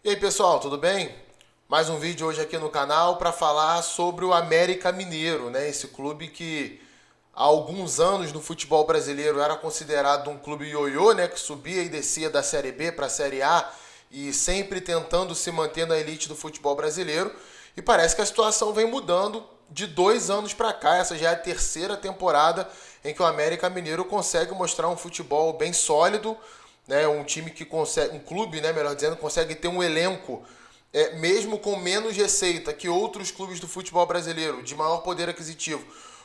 E aí pessoal, tudo bem? Mais um vídeo hoje aqui no canal para falar sobre o América Mineiro, né? Esse clube que há alguns anos no futebol brasileiro era considerado um clube ioiô, né? Que subia e descia da Série B para a Série A e sempre tentando se manter na elite do futebol brasileiro. E parece que a situação vem mudando de 2 anos para cá. Essa já é a terceira temporada em que o América Mineiro consegue mostrar um futebol bem sólido, né? Um time que consegue, um clube, né, melhor dizendo, consegue ter um elenco mesmo com menos receita que outros clubes do futebol brasileiro, de maior poder aquisitivo,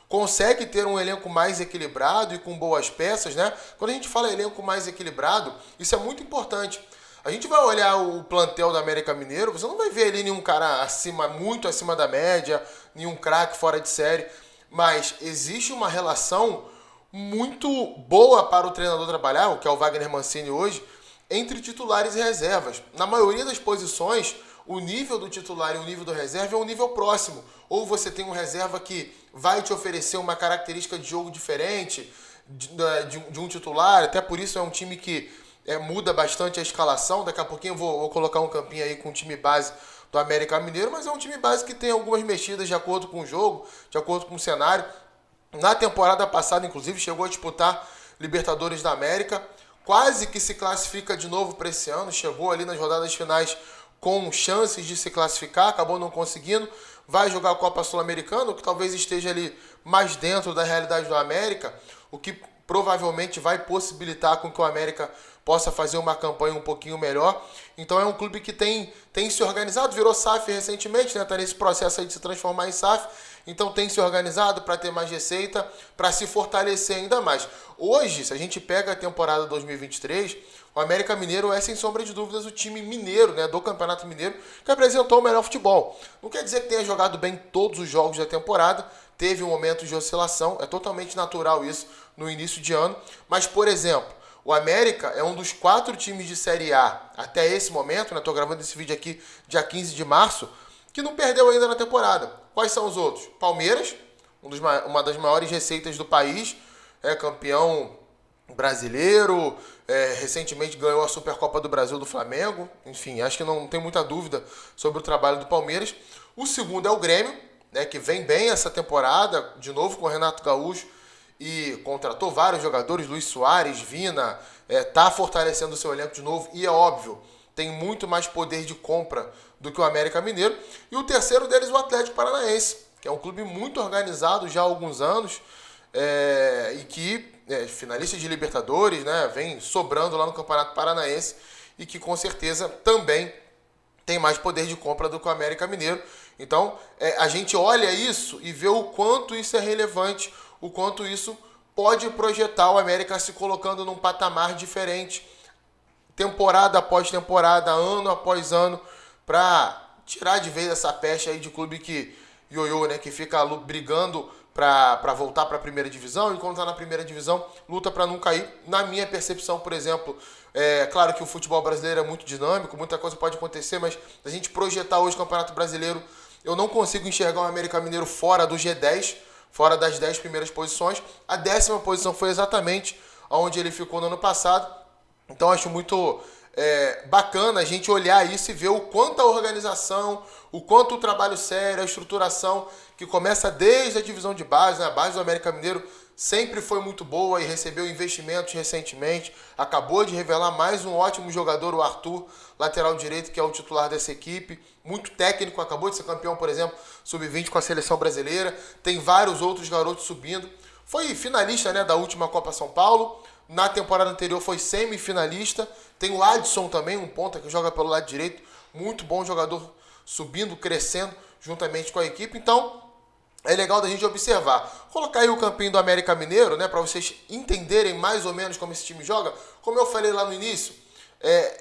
consegue ter um elenco mais equilibrado e com boas peças, né? Quando a gente fala elenco mais equilibrado, isso é muito importante. A gente vai olhar o plantel do América Mineiro, você não vai ver ali nenhum cara acima, muito acima da média, nenhum craque fora de série, mas existe uma relação muito boa para o treinador trabalhar, o que é o Wagner Mancini hoje, entre titulares e reservas. Na maioria das posições, o nível do titular e o nível do reserva é um nível próximo. Ou você tem um reserva que vai te oferecer uma característica de jogo diferente de um titular, até por isso é um time que muda bastante a escalação. Daqui a pouquinho eu vou colocar um campinho aí com o time base do América Mineiro, mas é um time base que tem algumas mexidas de acordo com o jogo, de acordo com o cenário. Na temporada passada, inclusive, chegou a disputar Libertadores da América, quase que se classifica de novo para esse ano, chegou ali nas rodadas finais com chances de se classificar, acabou não conseguindo, vai jogar a Copa Sul-Americana, o que talvez esteja ali mais dentro da realidade do América, o que provavelmente vai possibilitar com que o América possa fazer uma campanha um pouquinho melhor. Então é um clube que tem se organizado, virou SAF recentemente, né? Está nesse processo aí de se transformar em SAF, então tem se organizado para ter mais receita, para se fortalecer ainda mais. Hoje, se a gente pega a temporada 2023, o América Mineiro é, sem sombra de dúvidas, o time mineiro, né, do Campeonato Mineiro, que apresentou o melhor futebol. Não quer dizer que tenha jogado bem todos os jogos da temporada, teve um momento de oscilação, é totalmente natural isso no início de ano, mas, por exemplo, o América é um dos 4 times de Série A até esse momento, né, estou gravando esse vídeo aqui dia 15 de março, que não perdeu ainda na temporada. Quais são os outros? Palmeiras, uma das maiores receitas do país, é campeão brasileiro, recentemente ganhou a Supercopa do Brasil do Flamengo. Enfim, acho que não tem muita dúvida sobre o trabalho do Palmeiras. O segundo é o Grêmio, né, que vem bem essa temporada, de novo com o Renato Gaúcho, e contratou vários jogadores, Luiz Soares, Vina, tá fortalecendo o seu elenco de novo, e é óbvio, tem muito mais poder de compra do que o América Mineiro. E o terceiro deles, o Atlético Paranaense, que é um clube muito organizado já há alguns anos, e que finalista de Libertadores, né, vem sobrando lá no Campeonato Paranaense e que com certeza também tem mais poder de compra do que o América Mineiro. Então a gente olha isso e vê o quanto isso é relevante, o quanto isso pode projetar o América se colocando num patamar diferente, temporada após temporada, ano após ano, para tirar de vez essa peste aí de clube que ioiô, né, que fica brigando para voltar para a primeira divisão, enquanto está na primeira divisão, luta para não cair. Na minha percepção, por exemplo, claro que o futebol brasileiro é muito dinâmico, muita coisa pode acontecer, mas a gente projetar hoje o Campeonato Brasileiro, eu não consigo enxergar o América Mineiro fora do G10, fora das 10 primeiras posições. A 10ª posição foi exatamente onde ele ficou no ano passado. Então acho muito bacana a gente olhar isso e ver o quanto a organização, o quanto o trabalho sério, a estruturação, que começa desde a divisão de base, né? A base do América Mineiro sempre foi muito boa e recebeu investimentos recentemente. Acabou de revelar mais um ótimo jogador, o Arthur, lateral direito, que é o titular dessa equipe. Muito técnico, acabou de ser campeão, por exemplo, sub-20 com a seleção brasileira. Tem vários outros garotos subindo. Foi finalista, né, da última Copa São Paulo. Na temporada anterior foi semifinalista. Tem o Adson também, um ponta que joga pelo lado direito. Muito bom jogador, subindo, crescendo juntamente com a equipe. Então, é legal da gente observar. Colocar aí o campinho do América Mineiro, né, para vocês entenderem mais ou menos como esse time joga. Como eu falei lá no início,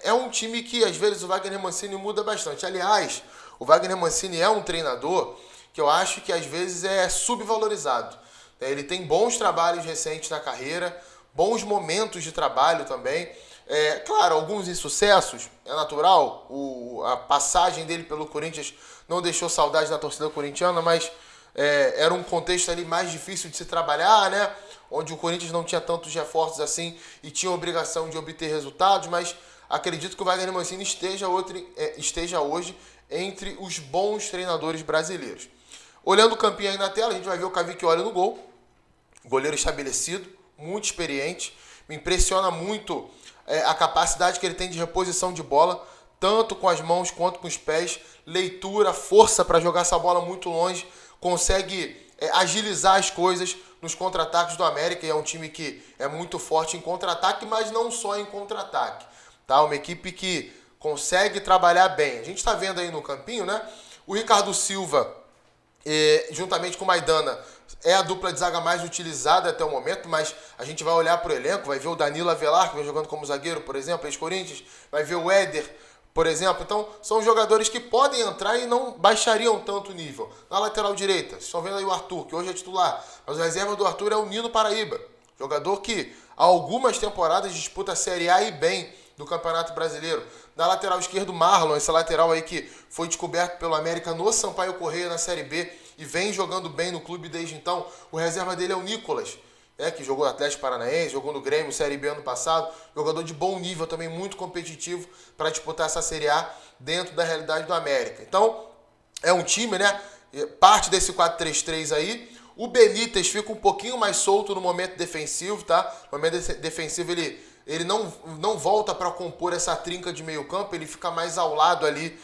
é um time que às vezes o Wagner Mancini muda bastante. Aliás, o Wagner Mancini é um treinador que eu acho que às vezes é subvalorizado. Ele tem bons trabalhos recentes na carreira, bons momentos de trabalho também. Claro, alguns insucessos, é natural. A passagem dele pelo Corinthians não deixou saudade da torcida corintiana, mas era um contexto ali mais difícil de se trabalhar, né? Onde o Corinthians não tinha tantos reforços assim e tinha a obrigação de obter resultados, mas acredito que o Wagner Mancini esteja hoje entre os bons treinadores brasileiros. Olhando o campinho aí na tela, a gente vai ver o Cavicchioli no gol. Goleiro estabelecido, muito experiente. Me impressiona muito a capacidade que ele tem de reposição de bola, tanto com as mãos quanto com os pés. Leitura, força para jogar essa bola muito longe. Consegue agilizar as coisas nos contra-ataques do América. E é um time que é muito forte em contra-ataque, mas não só em contra-ataque. Tá? Uma equipe que consegue trabalhar bem. A gente está vendo aí no campinho, né? O Ricardo Silva, juntamente com o Maidana, é a dupla de zaga mais utilizada até o momento, mas a gente vai olhar para o elenco, vai ver o Danilo Avelar, que vem jogando como zagueiro, por exemplo, ex-Corinthians, vai ver o Éder, por exemplo. Então, são jogadores que podem entrar e não baixariam tanto o nível. Na lateral direita, vocês estão vendo aí o Arthur, que hoje é titular, mas a reserva do Arthur é o Nino Paraíba, jogador que há algumas temporadas disputa a Série A e bem do Campeonato Brasileiro. Na lateral esquerda, o Marlon, esse lateral aí que foi descoberto pelo América no Sampaio Corrêa na Série B e vem jogando bem no clube desde então. O reserva dele é o Nicolas, que jogou no Atlético Paranaense, jogou no Grêmio, Série B ano passado. Jogador de bom nível, também muito competitivo para disputar essa Série A dentro da realidade do América. Então, é um time, né? Parte desse 4-3-3 aí. O Benítez fica um pouquinho mais solto no momento defensivo, tá? No momento defensivo ele não volta para compor essa trinca de meio campo, ele fica mais ao lado ali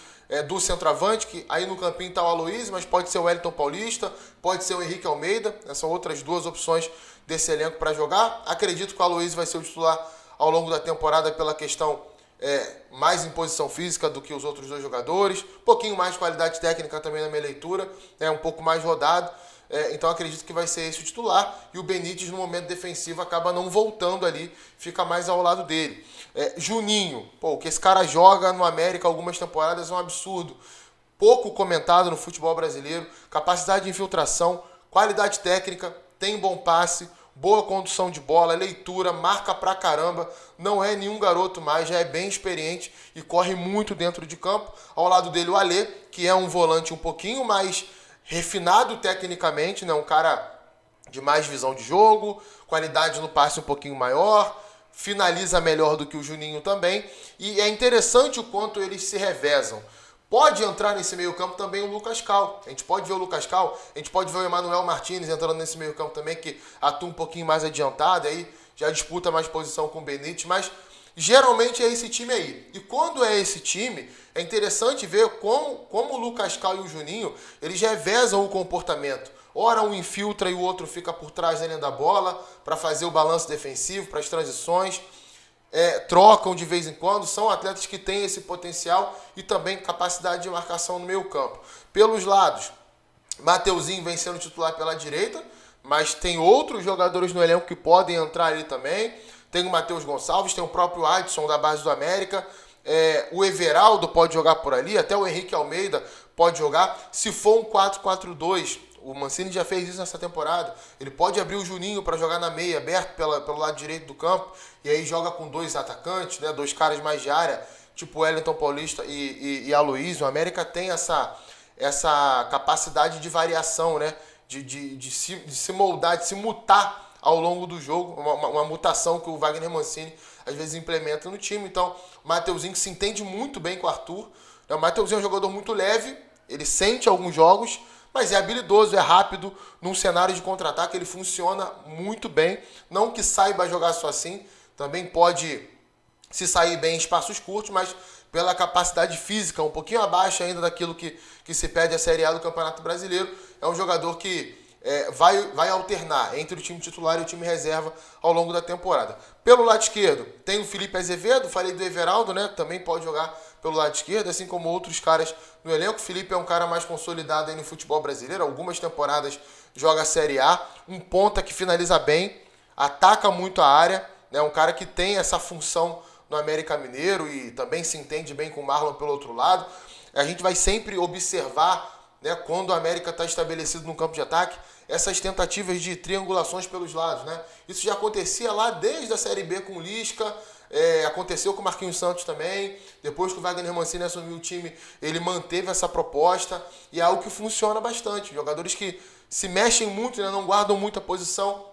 do centroavante, que aí no campinho está o Aloysio, mas pode ser o Wellington Paulista, pode ser o Henrique Almeida, essas são outras duas opções desse elenco para jogar. Acredito que o Aloysio vai ser o titular ao longo da temporada pela questão mais em posição física do que os outros dois jogadores, um pouquinho mais de qualidade técnica também na minha leitura, um pouco mais rodado. Então acredito que vai ser esse o titular, e o Benítez no momento defensivo acaba não voltando ali, fica mais ao lado dele. Juninho, o que esse cara joga no América algumas temporadas é um absurdo, pouco comentado no futebol brasileiro, capacidade de infiltração, qualidade técnica, tem bom passe, boa condução de bola, leitura, marca pra caramba, não é nenhum garoto mais, já é bem experiente e corre muito dentro de campo. Ao lado dele o Alê, que é um volante um pouquinho mais refinado tecnicamente, né? Um cara de mais visão de jogo, qualidade no passe um pouquinho maior, finaliza melhor do que o Juninho também, e é interessante o quanto eles se revezam. Pode entrar nesse meio campo também o Lucas Cal. A gente pode ver o Lucas Cal, a gente pode ver o Emanuel Martínez entrando nesse meio campo também, que atua um pouquinho mais adiantado, aí já disputa mais posição com o Benítez, mas geralmente é esse time aí. E quando é esse time, é interessante ver como o Lucas Cal e o Juninho, eles revezam o comportamento. Ora um infiltra e o outro fica por trás da linha da bola para fazer o balanço defensivo, para as transições. Trocam de vez em quando, são atletas que têm esse potencial e também capacidade de marcação no meio campo. Pelos lados, Mateuzinho vem sendo titular pela direita, mas tem outros jogadores no elenco que podem entrar ali também. Tem o Matheus Gonçalves, tem o próprio Adson da base do América, o Everaldo pode jogar por ali, até o Henrique Almeida pode jogar. Se for um 4-4-2, o Mancini já fez isso nessa temporada, ele pode abrir o Juninho para jogar na meia, aberto pelo lado direito do campo, e aí joga com dois atacantes, né, dois caras mais de área, tipo Wellington Paulista e Aloysio. O América tem essa capacidade de variação, né, de se moldar, de se mutar ao longo do jogo, uma mutação que o Wagner Mancini às vezes implementa no time. Então, o Mateuzinho se entende muito bem com o Arthur. O Mateuzinho é um jogador muito leve, ele sente alguns jogos, mas é habilidoso, é rápido, num cenário de contra-ataque ele funciona muito bem. Não que saiba jogar só assim, também pode se sair bem em espaços curtos, mas pela capacidade física, um pouquinho abaixo ainda daquilo que se pede a Série A do Campeonato Brasileiro, é um jogador que vai alternar entre o time titular e o time reserva ao longo da temporada. Pelo lado esquerdo, tem o Felipe Azevedo, falei do Everaldo, né? Também pode jogar pelo lado esquerdo, assim como outros caras no elenco. O Felipe é um cara mais consolidado aí no futebol brasileiro, algumas temporadas joga a Série A, um ponta que finaliza bem, ataca muito a área, né? Um cara que tem essa função no América Mineiro e também se entende bem com o Marlon pelo outro lado. A gente vai sempre observar, né, quando o América está estabelecido no campo de ataque, essas tentativas de triangulações pelos lados, né? Isso já acontecia lá desde a Série B com o Lisca, aconteceu com o Marquinhos Santos também. Depois que o Wagner Mancini assumiu o time, ele manteve essa proposta e é algo que funciona bastante. Jogadores que se mexem muito, né, não guardam muita posição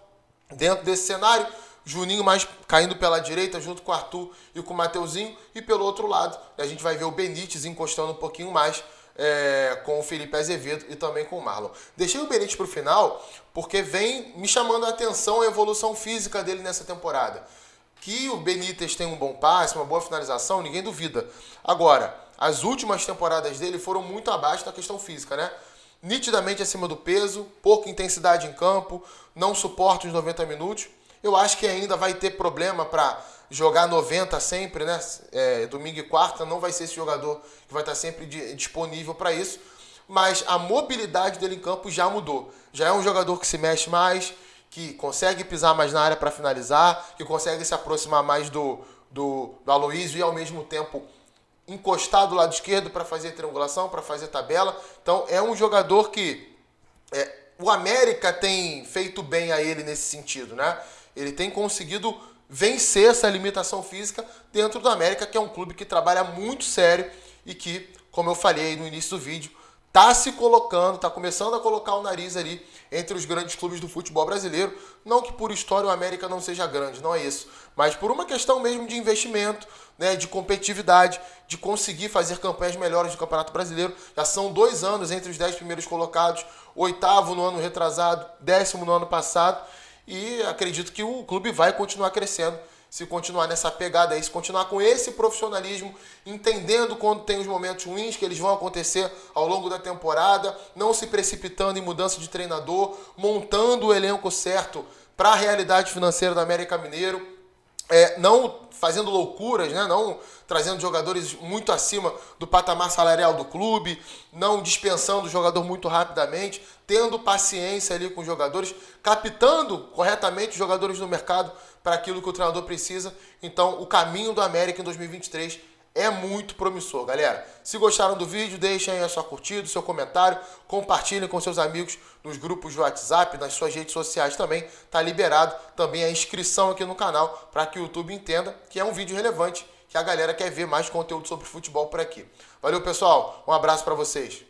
dentro desse cenário, Juninho mais caindo pela direita junto com o Arthur e com o Mateuzinho. E pelo outro lado, a gente vai ver o Benítez encostando um pouquinho mais com o Felipe Azevedo e também com o Marlon. Deixei o Benítez para o final porque vem me chamando a atenção a evolução física dele nessa temporada. Que o Benítez tem um bom passe, uma boa finalização, ninguém duvida. Agora, as últimas temporadas dele foram muito abaixo da questão física, né? Nitidamente acima do peso, pouca intensidade em campo, não suporta os 90 minutos. Eu acho que ainda vai ter problema para jogar 90 sempre, né? Domingo e quarta, não vai ser esse jogador que vai estar sempre disponível para isso. Mas a mobilidade dele em campo já mudou. Já é um jogador que se mexe mais, que consegue pisar mais na área para finalizar, que consegue se aproximar mais do Aloysio e ao mesmo tempo encostar do lado esquerdo para fazer triangulação, para fazer tabela. Então é um jogador que o América tem feito bem a ele nesse sentido, né? Ele tem conseguido vencer essa limitação física dentro do América, que é um clube que trabalha muito sério e que, como eu falei no início do vídeo, está se colocando, está começando a colocar o nariz ali entre os grandes clubes do futebol brasileiro. Não que por história o América não seja grande, não é isso. Mas por uma questão mesmo de investimento, né, de competitividade, de conseguir fazer campanhas melhores do Campeonato Brasileiro. Já são 2 anos entre os 10 primeiros colocados, 8º no ano retrasado, 10º no ano passado. E acredito que o clube vai continuar crescendo se continuar nessa pegada aí, se continuar com esse profissionalismo, entendendo quando tem os momentos ruins que eles vão acontecer ao longo da temporada, não se precipitando em mudança de treinador, montando o elenco certo para a realidade financeira do América Mineiro, não fazendo loucuras, né? Não trazendo jogadores muito acima do patamar salarial do clube, não dispensando o jogador muito rapidamente, tendo paciência ali com os jogadores, captando corretamente os jogadores no mercado para aquilo que o treinador precisa. Então, o caminho do América em 2023 é muito promissor, galera. Se gostaram do vídeo, deixem aí a sua curtida, o seu comentário, compartilhem com seus amigos nos grupos de WhatsApp, nas suas redes sociais também. Tá liberado também a inscrição aqui no canal para que o YouTube entenda que é um vídeo relevante, que a galera quer ver mais conteúdo sobre futebol por aqui. Valeu, pessoal. Um abraço para vocês.